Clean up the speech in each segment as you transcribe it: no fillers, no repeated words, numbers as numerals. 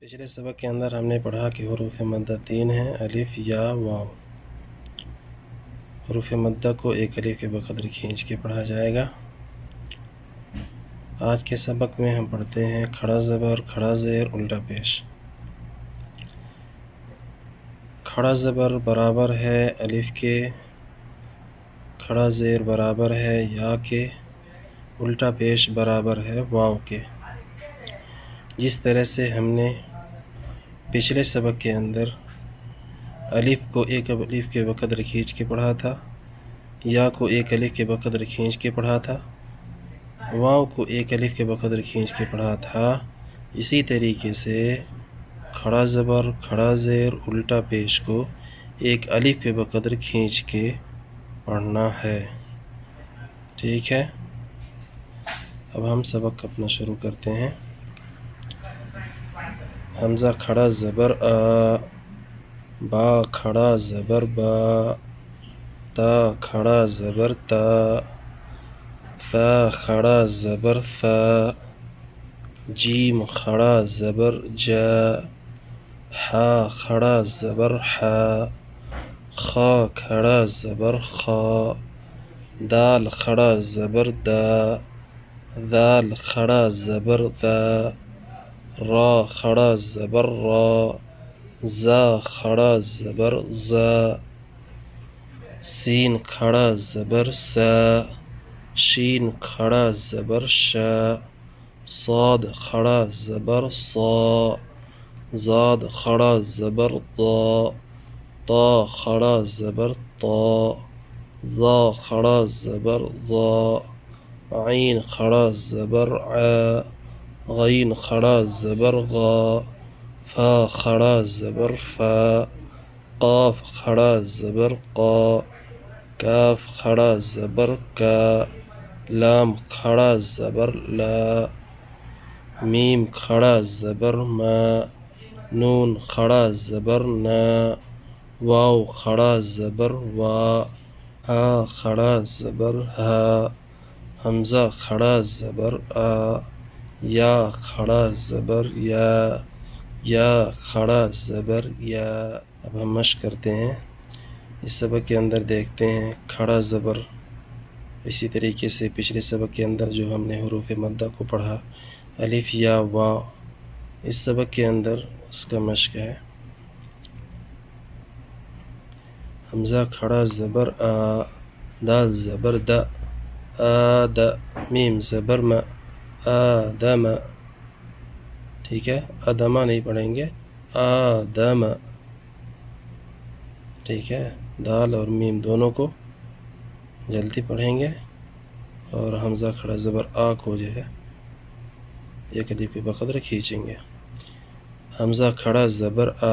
پچھلے سبق کے اندر ہم نے پڑھا کہ حروف مدہ 3 ہیں: الف، یا، واو۔ حروف مدہ کو ایک الف کے بقدر کھینچ کے پڑھا جائے گا۔ آج کے سبق میں ہم پڑھتے ہیں کھڑا زبر، کھڑا زیر، الٹا پیش۔ کھڑا زبر برابر ہے الف کے، کھڑا زیر برابر ہے یا کے، الٹا پیش برابر ہے واو کے۔ جس طرح سے ہم نے پچھلے سبق کے اندر الف کو ایک الف کے بقدر کھینچ کے پڑھا تھا، یا کو ایک الف کے بقدر کھینچ کے پڑھا تھا، واو کو ایک الف کے بقدر کھینچ کے پڑھا تھا، اسی طریقے سے کھڑا زبر، کھڑا زیر، الٹا پیش کو ایک الف کے بقدر کھینچ کے پڑھنا ہے۔ ٹھیک ہے، اب ہم سبق اپنا شروع کرتے ہیں۔ حمزہ کھڑا زبر آ، با کھڑا زبر با، تا کھڑا زبر تا، ثا کھڑا زبر ثا، جیم کھڑا زبر جا، حا کھڑا زبر حا، خا کھڑا زبر خا، دال کھڑا زبر دا، ذال کھڑا زبر ذا، را کھڑا زبر را، زا کھڑا زبر زا، سین کھڑا زبر سا، شین کھڑا زبر شا، صاد کھڑا زبر صا، زاد کھڑا زبر طا، طا کھڑا زبر طا، ظا کھڑا زبر ظا، عین کھڑا زبر عا، غین کھڑا زبر غا، فا کھڑا زبر فا، قاف کھڑا زبر قا، کاف کھڑا زبر کا، لام کھڑا زبر لا، میم کھڑا زبر ما، نون کھڑا زبر نا، واو کھڑا زبر وا، ہا کھڑا زبر ہا، حمزہ کھڑا زبر آ، یا کھڑا زبر یا، یا کھڑا زبر یا۔ اب ہم مشق کرتے ہیں۔ اس سبق کے اندر دیکھتے ہیں کھڑا زبر، اسی طریقے سے پچھلے سبق کے اندر جو ہم نے حروف مدہ کو پڑھا الف، یا، واو، اس سبق کے اندر اس کا مشق ہے۔ حمزہ کھڑا زبر آ، دال زبر دا، آد، میم زبر ما، آدم۔ ٹھیک ہے، ادمہ نہیں پڑھیں گے، آدم۔ ٹھیک ہے، دال اور میم دونوں کو جلدی پڑھیں گے، اور حمزہ کھڑا زبر آ کو جو ہے ایک الف کے بقدر کھینچیں گے۔ حمزہ کھڑا زبر آ،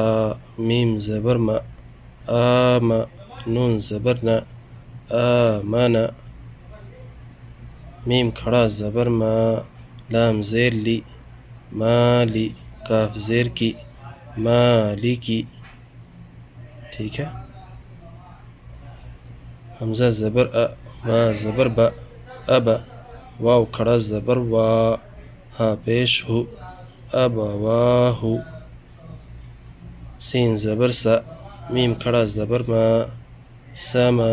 میم زبر ما، آم، نون زبر نا، آمن، میم کھڑا زبر ما، لام زیر لی، مالی، کاف زیر کی، مالکی۔ ٹھیک ہے، حمزہ زبر ا، با زبر با، ابا، واو کھڑا زبر وا، ہا پیش ہو، ابواہو، سین زبر سا، میم کھڑا زبر ما، سما،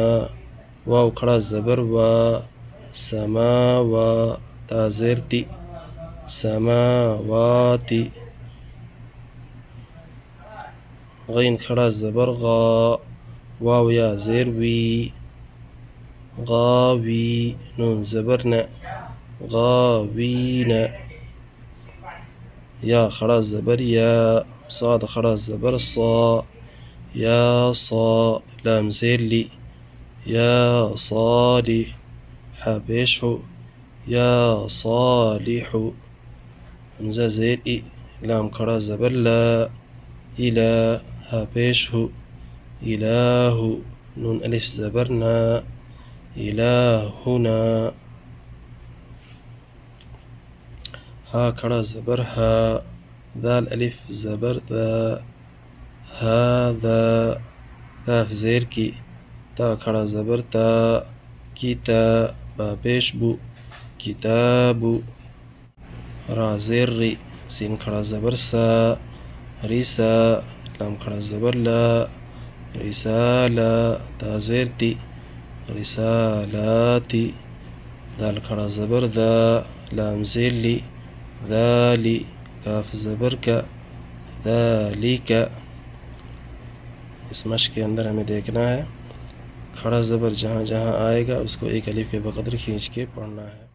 واو کھڑا زبر وا، سماوا، تا زیر تی، سماواتی، غین کھڑا زبر غا، واو یا زیر وی، غاوی، نون زبر نا، غاوین، یا کھڑا زبر یا، صاد کھڑا زبر صا، یا صا، لام زیر لی، یا صالح، حا پیش ہو، یا صالح، حمزہ زیر ای، لام کھڑا زبر لا، الہ، ہا پیش ہو، الہ، نون الف زبر نا، الہنا، ہا کھڑا زبر ہا، دال الف زبر ذا، ہذا، کاف زیر کی، تا کھڑا زبر تا، کتا، با پیش بو، کتابو، را زیر ری، سین کھڑا زبر سا، رسا لام کھڑا زبر لا رسالہ تا زیر تی رسالاتی دال کھڑا زبر ذا لام زیر لی ذالی کاف زبر کا ذالک. اس مشق کے اندر ہمیں دیکھنا ہے کھڑا زبر جہاں جہاں آئے گا اس کو ایک الف کے بقدر کھینچ کے پڑھنا ہے.